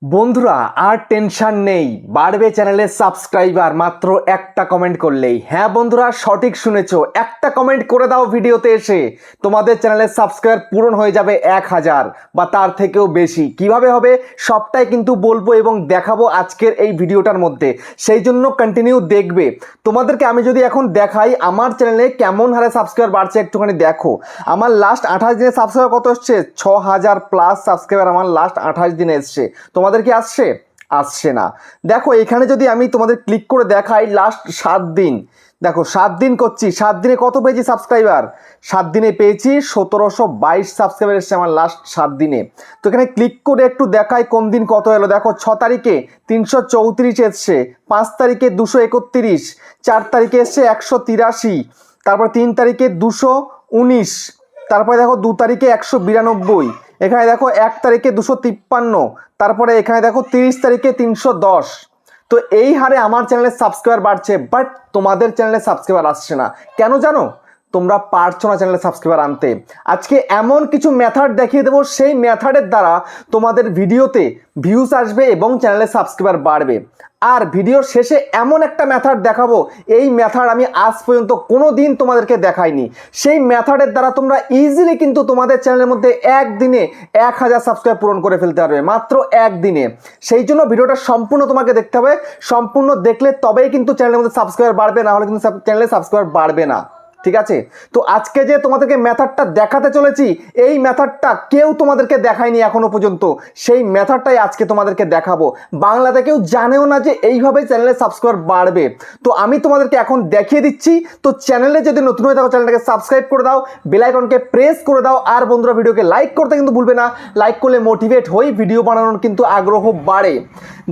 বন্ধুরা আর টেনশন নেই, বাড়বে চ্যানেলের সাবস্ক্রাইবার মাত্র একটা কমেন্ট করলেই। হ্যাঁ বন্ধুরা, সঠিক শুনেছো, একটা কমেন্ট করে দাও ভিডিওতে এসে, তোমাদের চ্যানেলের সাবস্ক্রাইবার পূরণ হয়ে যাবে 1000 বা তার থেকেও বেশি। কিভাবে হবে সবটাই কিন্তু বলবো এবং দেখাবো আজকের এই ভিডিওটার মধ্যে, সেই জন্য কন্টিনিউ দেখবে। তোমাদেরকে আমি যদি এখন দেখাই আমার চ্যানেলে কেমন হারে সাবস্ক্রাইবার বাড়ছে, একটুখানি দেখো। আমার লাস্ট 28 দিনে সাবস্ক্রাইবার কত এসছে? 6000 প্লাস সাবস্ক্রাইবার আমার লাস্ট 28 দিনে এসছে। তোমাদের কি আসছে? আসছে না। দেখো এখানে যদি আমি তোমাদের ক্লিক করে দেখাই লাস্ট 7 দিন, দেখো 7 দিন করছি, 7 দিনে কত পেয়েছি সাবস্ক্রাইবার? 7 দিনে পেয়েছি 1722 সাবস্ক্রাইবার এসছে আমার লাস্ট 7 দিনে। তো এখানে ক্লিক করে একটু দেখাই কোন দিন কত এলো। দেখো 6 তারিখে 334 এসছে, 5 তারিখে 231, 4 তারিখে এসছে 183, তারপর 3 তারিখে 219, তারপরে দেখো 2 তারিখে 192, এখানে দেখো 1 তারিখে 253, তারপরে এখানে দেখো 30 তারিখে 310। তো এই হারে আমার চ্যানেলের সাবস্ক্রাইবার বাড়ছে, বাট তোমাদের চ্যানেলে সাবস্ক্রাইবার আসছে না। কেন জানো? তোমরা পারছো না চ্যানেলে সাবস্ক্রাইবার আনতে। আজকে এমন কিছু মেথড দেখিয়ে দেবো, সেই মেথডের দ্বারা তোমাদের ভিডিওতে ভিউজ আসবে এবং চ্যানেলে সাবস্ক্রাইবার বাড়বে। আর ভিডিওর শেষে এমন একটা মেথড দেখাবো, এই মেথড আমি আজ পর্যন্ত কোনো দিন তোমাদেরকে দেখাইনি। সেই মেথডের দ্বারা তোমরা ইজিলি কিন্তু তোমাদের চ্যানেলের মধ্যে একদিনে 1000 সাবস্ক্রাইব পূরণ করে ফেলতে পারবে, মাত্র একদিনে। সেই জন্য ভিডিওটা সম্পূর্ণ তোমাকে দেখতে হবে, সম্পূর্ণ দেখলে তবেই কিন্তু চ্যানেলের মধ্যে সাবস্ক্রাইবার বাড়বে, না হলে কিন্তু চ্যানেলে সাবস্ক্রাইবার বাড়বে না। ঠিক আছে? তো আজকে যে তোমাদেরকে মেথডটা দেখাতে চলেছি, এই মেথডটা কেউ তোমাদেরকে দেখায়নি এখনো পর্যন্ত, সেই মেথডটাই আজকে তোমাদেরকে দেখাবো। বাংলাতে কেউ জানেও না যে এইভাবে চ্যানেলে সাবস্ক্রাইবার বাড়বে। তো আমি তোমাদেরকে এখন দেখিয়ে দিচ্ছি। তো চ্যানেলে যদি নতুন হয়ে থাকো চ্যানেলটাকে সাবস্ক্রাইব করে দাও, বেল আইকনকে প্রেস করে দাও, আর বন্ধুরা ভিডিওকে লাইক করতে কিন্তু ভুলবে না। লাইক করলে মোটিভেট হই, ভিডিও বানানোর কিন্তু আগ্রহ বাড়ে।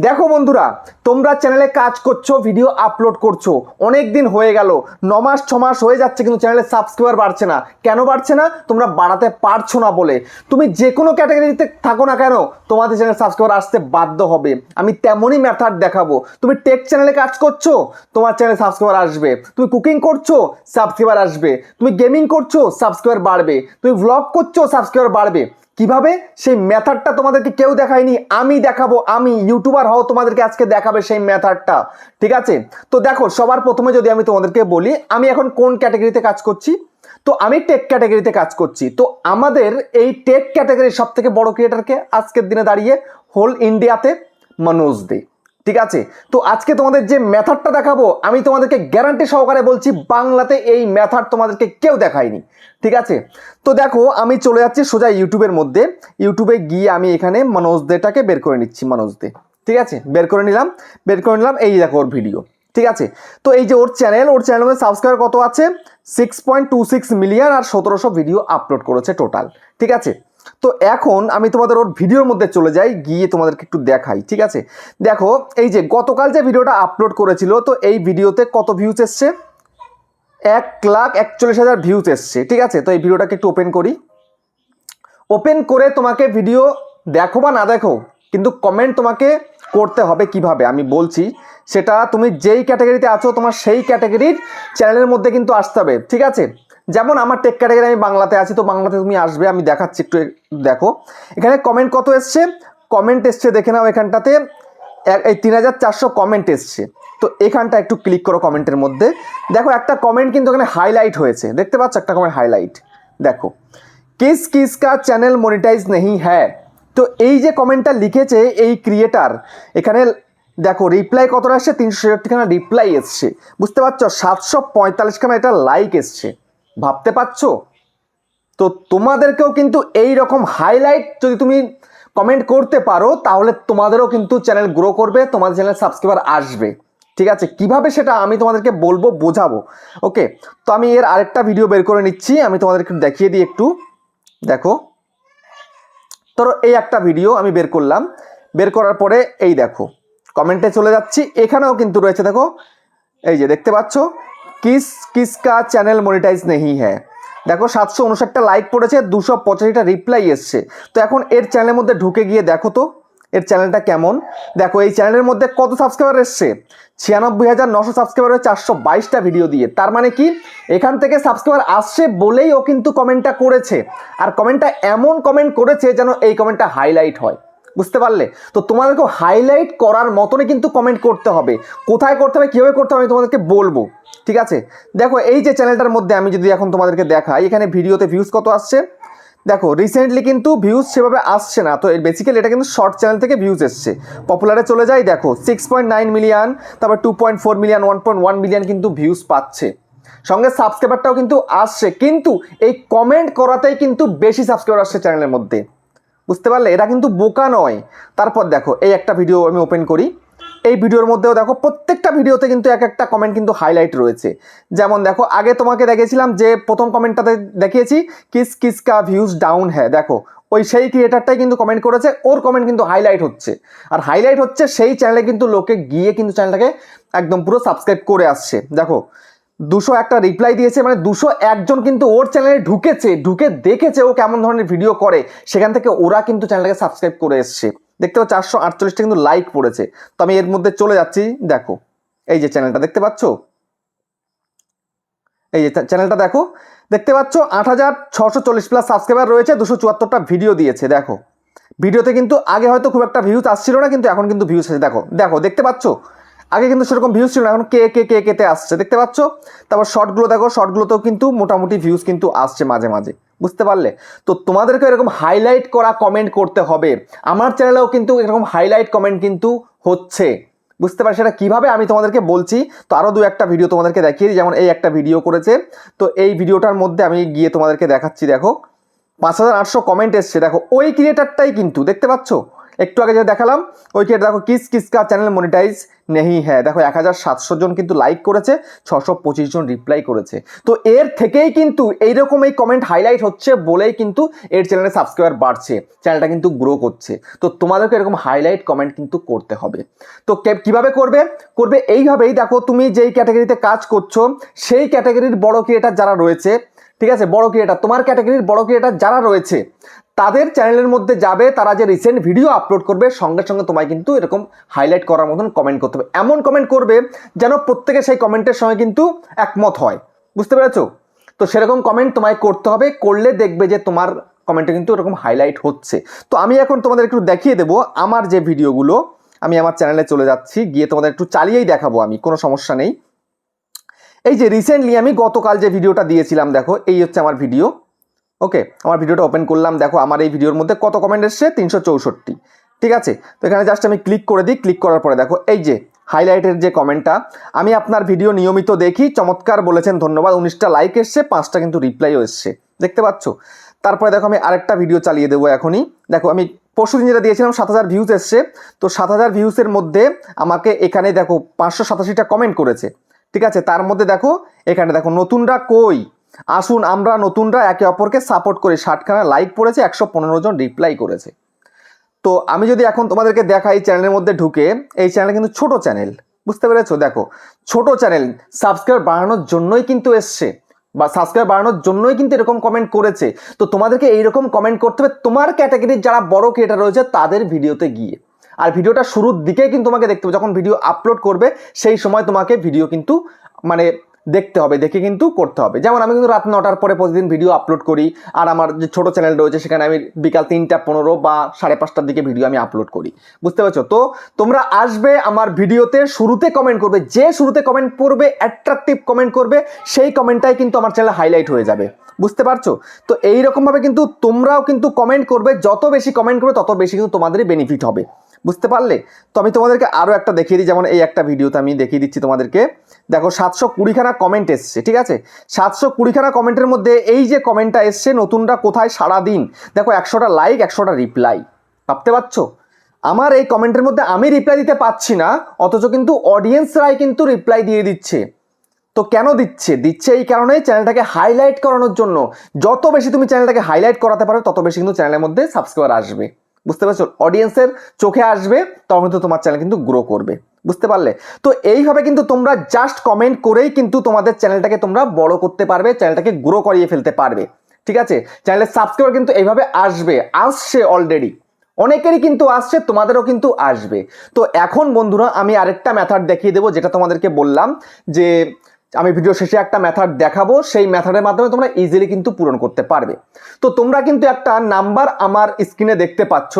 দেখো বন্ধুরা, তোমরা চ্যানেলে কাজ করছো, ভিডিও আপলোড করছো, অনেক দিন হয়ে গেল, 9 মাস 6 মাস হয়ে যাচ্ছে, কিন্তু চ্যানেলে সাবস্ক্রাইবার বাড়ছে না। কেন বাড়ছে না? তোমরা বাড়াতে পারছো না বলে। তুমি যে কোনো ক্যাটাগরিতে থাকো না কেন, তোমাদের চ্যানেলে সাবস্ক্রাইবার আসতে বাধ্য হবে। আমি তেমনই মেথড দেখাবো। তুমি টেক চ্যানেলে কাজ করছো, তোমার চ্যানেলে সাবস্ক্রাইবার আসবে। তুমি কুকিং করছো, সাবস্ক্রাইবার আসবে। তুমি গেমিং করছো, সাবস্ক্রাইবার বাড়বে। তুমি ভ্লগ করছো, সাবস্ক্রাইবার বাড়বে। কিভাবে? সেই মেথডটা তোমাদেরকে কেউ দেখায়নি, আমি দেখাবো। আমি ইউটিউবার হও, তোমাদেরকে আজকে দেখাবে সেই মেথডটা। ঠিক আছে? তো দেখো, সবার প্রথমে যদি আমি তোমাদেরকে বলি আমি এখন কোন ক্যাটাগরিতে কাজ করছি, তো আমি টেক ক্যাটাগরিতে কাজ করছি। তো আমাদের এই টেক ক্যাটাগরির সব থেকে বড় ক্রিয়েটারকে আজকের দিনে দাঁড়িয়ে হোল ইন্ডিয়াতে মনোজ দে। ঠিক আছে? তো আজকে তোমাদের যে মেথডটা দেখাবো, আমি তোমাদেরকে গ্যারান্টি সহকারে বলছি বাংলাতে এই মেথড তোমাদেরকে কেউ দেখায়নি। ঠিক আছে? তো দেখো আমি চলে যাচ্ছি সোজা ইউটিউবের মধ্যে। ইউটিউবে গিয়ে আমি এখানে মনোজ দেটাকে বের করে নিচ্ছি, মনোজ দে। ঠিক আছে? বের করে নিলাম। এই দেখো ওর ভিডিও। ঠিক আছে? তো এই যে ওর চ্যানেলের মধ্যে সাবস্ক্রাইবার কত আছে? 6.26 মিলিয়ন, আর 1700 ভিডিও আপলোড করেছে টোটাল। ঠিক আছে? তো এখন আমি তোমাদের ওর ভিডিওর মধ্যে চলে যাই, গিয়ে তোমাদেরকে একটু দেখাই। ঠিক আছে? দেখো এই যে গতকাল যে ভিডিওটা আপলোড করেছিল, তো এই ভিডিওতে কত ভিউজ এসছে? 1,41,000 ভিউজ এসছে। ঠিক আছে? তো এই ভিডিওটাকে একটু ওপেন করি। ওপেন করে তোমাকে ভিডিও দেখো বা না দেখো, কিন্তু কমেন্ট তোমাকে করতে হবে। কিভাবে আমি বলছি, সেটা তুমি যেই ক্যাটাগরিতে আছো তোমার সেই ক্যাটাগরির চ্যানেলের মধ্যে কিন্তু আসতে হবে। ঠিক আছে? যেমন আমার টেক ক্যাটাগরি, আমি বাংলাতে আছি, তো বাংলাতে তুমি আসবে, আমি দেখাচ্ছি একটু। দেখো এখানে কমেন্ট কত এসছে, কমেন্ট এসছে দেখে নাও। এখানটাতে এই 3400 কমেন্ট এসছে। তো এখানটা একটু ক্লিক করো কমেন্টের মধ্যে। দেখো একটা কমেন্ট কিন্তু এখানে হাইলাইট হয়েছে, দেখতে পাচ্ছ একটা কমেন্ট হাইলাইট। দেখো, किस किस का চ্যানেল মনিটাইজ नहीं है। তো এই যে কমেন্টটা লিখেছে এই ক্রিয়েটার, এখানে দেখো রিপ্লাই কতটা আসছে? 367 খানা রিপ্লাই এসছে। বুঝতে পারছো? 745 খানা এটা লাইক এসছে। ভাবতে পারছো? তো তোমাদেরকেও কিন্তু এই রকম হাইলাইট যদি তুমি কমেন্ট করতে পারো, তাহলে তোমাদেরও কিন্তু চ্যানেল গ্রো করবে, তোমাদের চ্যানেল সাবস্ক্রাইবার আসবে। ঠিক আছে? কিভাবে সেটা আমি তোমাদেরকে বলবো, বোঝাবো। ওকে? তো আমি এর আরেকটা ভিডিও বের করে নিচ্ছি, আমি তোমাদেরকে দেখিয়ে দিই একটু। দেখো, ধরো এই একটা ভিডিও আমি বের করলাম। বের করার পরে এই দেখো কমেন্টে চলে যাচ্ছি, এখানেও কিন্তু রয়েছে। দেখো এই যে দেখতে পাচ্ছ, কিস কিসকা চ্যানেল মনিটাইজ নেই হ্যাঁ। দেখো 759টা লাইক পড়েছে, 285টা রিপ্লাই এসছে। তো এখন এর চ্যানেলের মধ্যে ঢুকে গিয়ে দেখো তো এর চ্যানেলটা কেমন। দেখো এই চ্যানেলের মধ্যে কত সাবস্ক্রাইবার এসছে? 96,900 সাবস্ক্রাইবার, 422টা ভিডিও দিয়ে। তার মানে কি, এখান থেকে সাবস্ক্রাইবার আসছে বলেই ও কিন্তু কমেন্টটা করেছে। আর কমেন্টটা এমন কমেন্ট করেছে যেন এই কমেন্টটা হাইলাইট হয়। বুঝতে পারলে? তো তোমাদেরকে হাইলাইট করার মতনই কিন্তু কমেন্ট করতে হবে। কোথায় করতে হবে, কীভাবে করতে হবে আমি তোমাদেরকে বলবো, ঠিক আছে? দেখো এই যে চ্যানেলটার মধ্যে আমি যদি এখন তোমাদেরকে দেখাই, এখানে ভিডিওতে ভিউজ কত আসছে দেখো। রিসেন্টলি কিন্তু ভিউজ সেভাবে আসছে না, তো বেসিক্যালি এটা কিন্তু শর্ট চ্যানেল থেকে ভিউজ এসছে। পপুলারে চলে যায়, দেখো 6.9 মিলিয়ন, তারপর 2.4 মিলিয়ন, 1.1 মিলিয়ন কিন্তু ভিউজ পাচ্ছে। সঙ্গে সাবস্ক্রাইবারটাও কিন্তু আসছে, কিন্তু এই কমেন্ট করাতেই কিন্তু বেশি সাবস্ক্রাইবার আসছে চ্যানেলের মধ্যে। বুঝতে পারলে? এটা কিন্তু বোকা নয়। তারপর দেখো এই একটা ভিডিও আমি ওপেন করি, এই ভিডিওর মধ্যেও দেখো প্রত্যেকটা ভিডিওতে কিন্তু এক একটা কমেন্ট কিন্তু হাইলাইট রয়েছে। যেমন দেখো আগে তোমাকে দেখিয়েছিলাম যে প্রথম কমেন্টটাতে দেখিয়েছি কিস কিস কা ভিউজ ডাউন হ্যাঁ, দেখো ওই সেই ক্রিয়েটারটাই কিন্তু কমেন্ট করেছে, ওর কমেন্ট কিন্তু হাইলাইট হচ্ছে। আর হাইলাইট হচ্ছে সেই চ্যানেলে কিন্তু লোকে গিয়ে কিন্তু চ্যানেলটাকে একদম পুরো সাবস্ক্রাইব করে আসছে। দেখো 200 একটা রিপ্লাই দিয়েছে, মানে 201 জন কিন্তু ওর চ্যানেলে ঢুকে দেখেছে ও কেমন ধরনের ভিডিও করে, সেখান থেকে ওরা কিন্তু চ্যানেলটাকে সাবস্ক্রাইব করে এসছে। দেখতে পাচ্ছ 448টা কিন্তু লাইক পড়েছে। তো আমি এর মধ্যে চলে যাচ্ছি, দেখো এই যে চ্যানেলটা দেখতে পাচ্ছ, এই যে চ্যানেলটা দেখো, দেখতে পাচ্ছ 8640 প্লাস সাবস্ক্রাইবার রয়েছে, 274টা ভিডিও দিয়েছে। দেখো ভিডিওতে কিন্তু আগে হয়তো খুব একটা ভিউজ আসছিল না, কিন্তু এখন কিন্তু ভিউজ আসছে। দেখো দেখো দেখতে পাচ্ছ, আগে কিন্তু সেরকম ভিউজ ছিল না, এখন কেতে আসছে, দেখতে পাচ্ছ? তারপর শর্টগুলো দেখো, শর্টগুলোতেও কিন্তু মোটামুটি ভিউজ কিন্তু আসছে মাঝে মাঝে। বুঝতে পারলে? তো তোমাদেরকে এরকম হাইলাইট করা কমেন্ট করতে হবে। আমার চ্যানেলেও কিন্তু এরকম হাইলাইট কমেন্ট কিন্তু হচ্ছে। বুঝতে পারছি সেটা কীভাবে আমি তোমাদেরকে বলছি। তো আরও 2-1টা ভিডিও তোমাদেরকে দেখিয়ে দিই। যেমন এই একটা ভিডিও করেছে, তো এই ভিডিওটার মধ্যে আমি গিয়ে তোমাদেরকে দেখাচ্ছি। দেখো 5800 কমেন্ট এসছে। দেখো ওই ক্রিয়েটারটাই কিন্তু, দেখতে পাচ্ছ একটু আগে যে দেখালাম ওই ক্রিয়েটার, দেখো কিস কিস কা চ্যানেল মনিটাইজ নেই হ্যাঁ, দেখো 1700 জন কিন্তু লাইক করেছে, 625 জন রিপ্লাই করেছে। তো এর থেকেই কিন্তু এইরকম এই কমেন্ট হাইলাইট হচ্ছে বলেই কিন্তু এর চ্যানেলে সাবস্ক্রাইবার বাড়ছে, চ্যানেলটা কিন্তু গ্রো করছে। তো তোমাদেরকে এরকম হাইলাইট কমেন্ট কিন্তু করতে হবে। তো কিভাবে করবে এইভাবেই, দেখো তুমি যেই ক্যাটাগরিতে কাজ করছো সেই ক্যাটাগরির বড় ক্রিয়েটার যারা রয়েছে, ঠিক আছে, বড় ক্রিয়েটার, তোমার ক্যাটাগরির বড় ক্রিয়েটার যারা রয়েছে তাদের চ্যানেলের মধ্যে যাবে, তারা যে রিসেন্ট ভিডিও আপলোড করবে সঙ্গে সঙ্গে তোমায় কিন্তু এরকম হাইলাইট করার মতন কমেন্ট করতে হবে। এমন কমেন্ট করবে যেন প্রত্যেকে সেই কমেন্টের সঙ্গে কিন্তু একমত হয়। বুঝতে পেরেছো? তো সেরকম কমেন্ট তোমায় করতে হবে, করলে দেখবে যে তোমার কমেন্টে কিন্তু এরকম হাইলাইট হচ্ছে। তো আমি এখন তোমাদের একটু দেখিয়ে দেবো আমার যে ভিডিওগুলো, আমি আমার চ্যানেলে চলে যাচ্ছি, গিয়ে তোমাদের একটু চালিয়েই দেখাবো আমি, কোনো সমস্যা নেই। এই যে রিসেন্টলি আমি গতকাল যে ভিডিওটা দিয়েছিলাম, দেখো এই হচ্ছে আমার ভিডিও। ওকে, আমার ভিডিওটা ওপেন করলাম, দেখো আমার এই ভিডিওর মধ্যে কত কমেন্ট এসছে, 364। ঠিক আছে, তো এখানে জাস্ট আমি ক্লিক করে দিই। ক্লিক করার পরে দেখো এই যে হাইলাইটের যে কমেন্টটা, আমি আপনার ভিডিও নিয়মিত দেখি, চমৎকার বলেছেন, ধন্যবাদ, 19টা লাইক এসছে, 5টা কিন্তু রিপ্লাইও এসছে, দেখতে পাচ্ছ? তারপরে দেখো আমি আরেকটা ভিডিও চালিয়ে দেবো এখনই। দেখো আমি পরশুদিন যেটা দিয়েছিলাম 7000 ভিউজ এসছে, তো 7000 ভিউজের মধ্যে আমাকে এখানে দেখো 587টা কমেন্ট করেছে। ঠিক আছে, তার মধ্যে দেখো এখানে দেখো নতুনরা কই, আসুন আমরা নতুনরা একে অপরকে সাপোর্ট করে, 60খানা লাইক পড়েছে, 115 জন রিপ্লাই করেছে। তো আমি যদি এখন তোমাদেরকে দেখাই চ্যানেলের মধ্যে ঢুকে, এই চ্যানেল কিন্তু ছোট চ্যানেল, বুঝতে পেরেছো? দেখো ছোট চ্যানেল, সাবস্ক্রাইব বাড়ানোর জন্যই কিন্তু এসছে, বা সাবস্ক্রাইব বাড়ানোর জন্যই কিন্তু এরকম কমেন্ট করেছে। তো তোমাদেরকে এইরকম কমেন্ট করতে হবে তোমার ক্যাটাগরির যারা বড় ক্রিয়েটার রয়েছে তাদের ভিডিওতে গিয়ে। আর ভিডিওটা শুরুর দিকেই কিন্তু তোমাকে দেখতে হবে, যখন ভিডিও আপলোড করবে সেই সময় তোমাকে ভিডিও কিন্তু মানে দেখতে হবে, দেখে কিন্তু করতে হবে। যেমন আমি কিন্তু রাত 9টার পরে প্রতিদিন ভিডিও আপলোড করি, আর আমার যে ছোট চ্যানেল রয়েছে সেখানে আমি বিকাল 3টা 15 বা 5:30টার দিকে ভিডিও আমি আপলোড করি। বুঝতে পারছো? তো তোমরা আসবে আমার ভিডিওতে, শুরুতে কমেন্ট করবে, যে শুরুতে কমেন্ট করবে, অ্যাট্রাকটিভ কমেন্ট করবে, সেই কমেন্টটাই কিন্তু আমার চ্যানেলে হাইলাইট হয়ে যাবে। বুঝতে পারছো? তো এইরকমভাবে কিন্তু তোমরাও কিন্তু কমেন্ট করবে, যত বেশি কমেন্ট করবে তত বেশি কিন্তু তোমাদেরই বেনিফিট হবে। বুঝতে পারলে? তো আমি তোমাদেরকে আরও একটা দেখিয়ে দিই, যেমন এই একটা ভিডিওতে আমি দেখিয়ে দিচ্ছি তোমাদেরকে। দেখো 720খানা কমেন্ট এসছে, ঠিক আছে, 720খানা কমেন্টের মধ্যে এই যে কমেন্টটা এসছে, নতুনরা কোথায় সারাদিন, দেখো 100টা লাইক, 100টা রিপ্লাই। ভাবতে পারছো? আমার এই কমেন্টের মধ্যে আমি রিপ্লাই দিতে পারছি না, অথচ কিন্তু অডিয়েন্সরাই কিন্তু রিপ্লাই দিয়ে দিচ্ছে। তো কেন দিচ্ছে এই কারণে, চ্যানেলটাকে হাইলাইট করানোর জন্য। যত বেশি তুমি চ্যানেলটাকে হাইলাইট করাতে পারো তত বেশি কিন্তু চ্যানেলের মধ্যে সাবস্ক্রাইবার আসবে। বুঝতে পারছো? অডিয়েন্সের চোখে আসবে, তখন কিন্তু তোমার চ্যানেল কিন্তু গ্রো করবে। বুঝতে পারলে? তো এইভাবে কিন্তু তোমরা জাস্ট কমেন্ট করেই কিন্তু তোমাদের চ্যানেলটাকে তোমরা বড় করতে পারবে, চ্যানেলটাকে গ্রো করিয়ে ফেলতে পারবে। ঠিক আছে, চ্যানেলের সাবস্ক্রাইবার কিন্তু এইভাবে আসছে অলরেডি, অনেকেরই কিন্তু আসছে, তোমাদেরও কিন্তু আসবে। তো এখন বন্ধুরা আমি আরেকটা মেথড দেখিয়ে দেবো, যেটা তোমাদেরকে বললাম যে আমি ভিডিও শেষে একটা মেথড দেখাবো, সেই মেথডের মাধ্যমে তোমরা ইজিলি কিন্তু পূরণ করতে পারবে। তো তোমরা কিন্তু একটা নাম্বার আমার স্ক্রিনে দেখতে পাচ্ছ,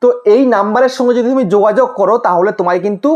তো এই নাম্বারের সঙ্গে যদি তুমি যোগাযোগ করো তাহলে তোমায় কিন্তু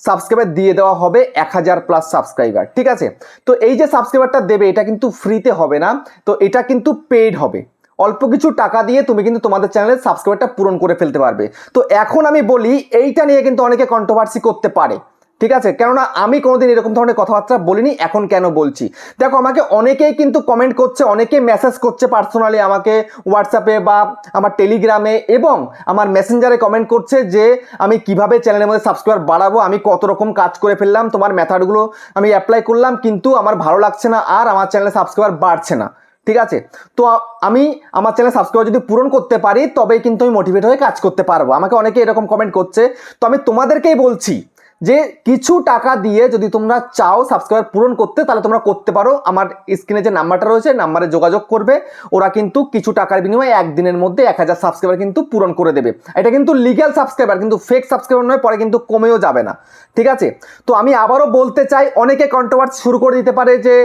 সাবস্ক্রাইবার দিয়ে দেওয়া হবে 1000+ সাবস্ক্রাইবার, ঠিক আছে। তো এই যে সাবস্ক্রাইবারটা দেবে এটা কিন্তু ফ্রিতে হবে না, তো এটা কিন্তু পেইড হবে। অল্প কিছু টাকা দিয়ে তুমি কিন্তু তোমাদের চ্যানেলের সাবস্ক্রাইবারটা পূরণ করে ফেলতে পারবে। তো এখন আমি বলি এইটা নিয়ে কিন্তু অনেকে কন্ট্রোভার্সি করতে পারে, ঠিক আছে, কেননা আমি কোনোদিন এরকম ধরনের কথাবার্তা বলিনি, এখন কেন বলছি। দেখো আমাকে অনেকেই কিন্তু কমেন্ট করছে, অনেকে মেসেজ করছে পার্সোনালি আমাকে হোয়াটসঅ্যাপে বা আমার টেলিগ্রামে এবং আমার মেসেঞ্জারে কমেন্ট করছে যে আমি কিভাবে চ্যানেলের মধ্যে সাবস্ক্রাইবার বাড়াবো, আমি কত রকম কাজ করে ফেললাম, তোমার মেথডগুলো আমি অ্যাপ্লাই করলাম কিন্তু আমার ভালো লাগছে না আর আমার চ্যানেলে সাবস্ক্রাইবার বাড়ছে না, ঠিক আছে। তো আমি আমার চ্যানেল সাবস্ক্রাইবার যদি পূরণ করতে পারি তবেই কিন্তু আমি মোটিভেট হয়ে কাজ করতে পারবো। আমাকে অনেকে এরকম কমেন্ট করছে, তো আমি তোমাদেরকেই বলছি যে কিছু টাকা দিয়ে যদি তোমরা চাও সাবস্ক্রাইবার পূরণ করতে তাহলে তোমরা করতে পারো। আমার স্ক্রিনে যে নাম্বারটা রয়েছে নাম্বারে যোগাযোগ করবে, ওরা কিন্তু কিছু টাকার বিনিময়ে একদিনের মধ্যে 1000 সাবস্ক্রাইবার কিন্তু পূরণ করে দেবে। এটা কিন্তু লিগ্যাল সাবস্ক্রাইবার, কিন্তু ফেক সাবস্ক্রাইবার নয়, পরে কিন্তু কমেও যাবে না, ঠিক আছে। তো আমি আবারও বলতে চাই, অনেকে কন্ট্রোভার্সি শুরু করে দিতে পারে যে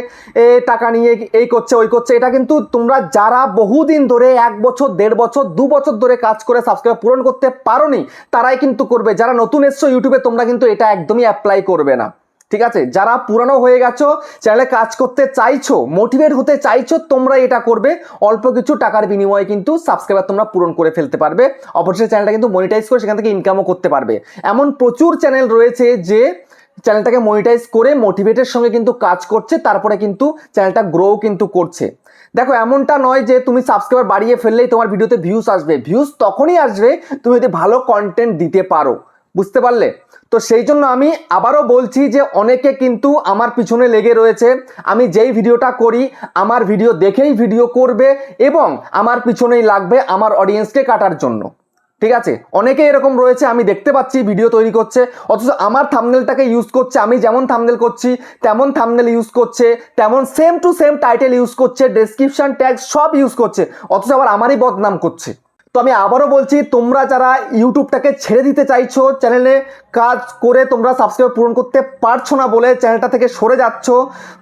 এ টাকা নিয়ে এই করছে ওই করছে। এটা কিন্তু তোমরা যারা বহুদিন ধরে 1 বছর 1.5 বছর 2 বছর ধরে কাজ করে সাবস্ক্রাইবার পূরণ করতে পারোনি তারাই কিন্তু করবে। যারা নতুন এসছো ইউটিউবে তোমরা কিন্তু এটা একদমই অ্যাপ্লাই করবে না, ঠিক আছে। যারা পুরানো হয়ে গেছো, চ্যানেলে কাজ করতে চাইছো, মোটিভেট হতে চাইছো, তোমরা এটা করবে। অল্প কিছু টাকার বিনিময়ে কিন্তু সাবস্ক্রাইবার তোমরা পূরণ করে ফেলতে পারবে। অবশ্যই চ্যানেলটা কিন্তু মনিটাইজ করে সেখান থেকে ইনকামও করতে পারবে। এমন প্রচুর চ্যানেল রয়েছে যে চ্যানেলটাকে মনিটাইজ করে মোটিভেটের সঙ্গে কিন্তু কাজ করছে, তারপরে কিন্তু চ্যানেলটা গ্রো কিন্তু করছে। দেখো এমনটা নয় যে তুমি সাবস্ক্রাইবার বাড়িয়ে ফেললেই তোমার ভিডিওতে ভিউজ আসবে। ভিউজ তখনই আসবে তুমি যদি ভালো কন্টেন্ট দিতে পারো, বুঝতে পারলে। তো সেই জন্য আমি আবারও বলছি যে অনেকে কিন্তু আমার পিছনে লেগে রয়েছে, আমি যেই ভিডিওটা করি আমার ভিডিও দেখেই ভিডিও করবে এবং আমার পিছনেই লাগবে আমার অডিয়েন্সকে কাটার জন্য, ঠিক আছে। অনেকে এরকম রয়েছে, আমি দেখতে পাচ্ছি ভিডিও তৈরি করছে অথচ আমার থাম্বনেলটাকে ইউজ করছে, আমি যেমন থাম্বনেল করছি তেমন থাম্বনেল ইউজ করছে, তেমন same to same title use করছে, ডেসক্রিপশন ট্যাগ সব ইউজ করছে, অথচ আবার আমারই বদনাম করছে। তো আমি আবারও বলছি, তোমরা যারা ইউটিউবটাকে ছেড়ে দিতে চাইছো, চ্যানেলে কাজ করে তোমরা সাবস্ক্রাইব পূরণ করতে পারছো না বলে চ্যানেলটা থেকে সরে যাচ্ছ,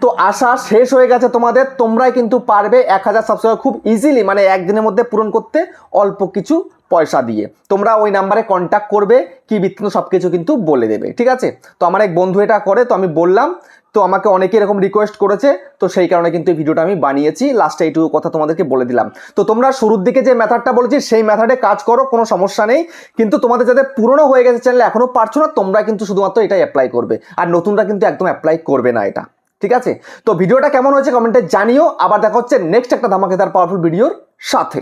তো আশা শেষ হয়ে গেছে তোমাদের। তোমরাই কিন্তু পারবে 1000 সাবস্ক্রাইবার খুব ইজিলি, মানে একদিনের মধ্যে পূরণ করতে অল্প কিছু পয়সা দিয়ে। তোমরা ওই নাম্বারে কন্ট্যাক্ট করবে, কি বৃত্তান্ত সব কিছু কিন্তু বলে দেবে, ঠিক আছে। তো আমার এক বন্ধু এটা করে, তো আমি বললাম, তো আমাকে অনেকে এরকম রিকোয়েস্ট করেছে, তো সেই কারণে কিন্তু এই ভিডিওটা আমি বানিয়েছি। লাস্টে এইটুকু কথা তোমাদেরকে বলে দিলাম। তো তোমরা শুরুর দিকে যে মেথডটা বলেছি সেই মেথডে কাজ করো, কোনো সমস্যা নেই। কিন্তু তোমাদের যাদের পুরনো হয়ে গেছে চ্যানেল এখনো পারছো না, তোমরা কিন্তু শুধুমাত্র এটাই অ্যাপ্লাই করবে, আর নতুনরা কিন্তু একদম অ্যাপ্লাই করবে না এটা, ঠিক আছে। তো ভিডিওটা কেমন হয়েছে কমেন্টে জানিও। আবার দেখা হচ্ছে নেক্সট একটা ধামাকেদার পাওয়ারফুল ভিডিওর সাথে।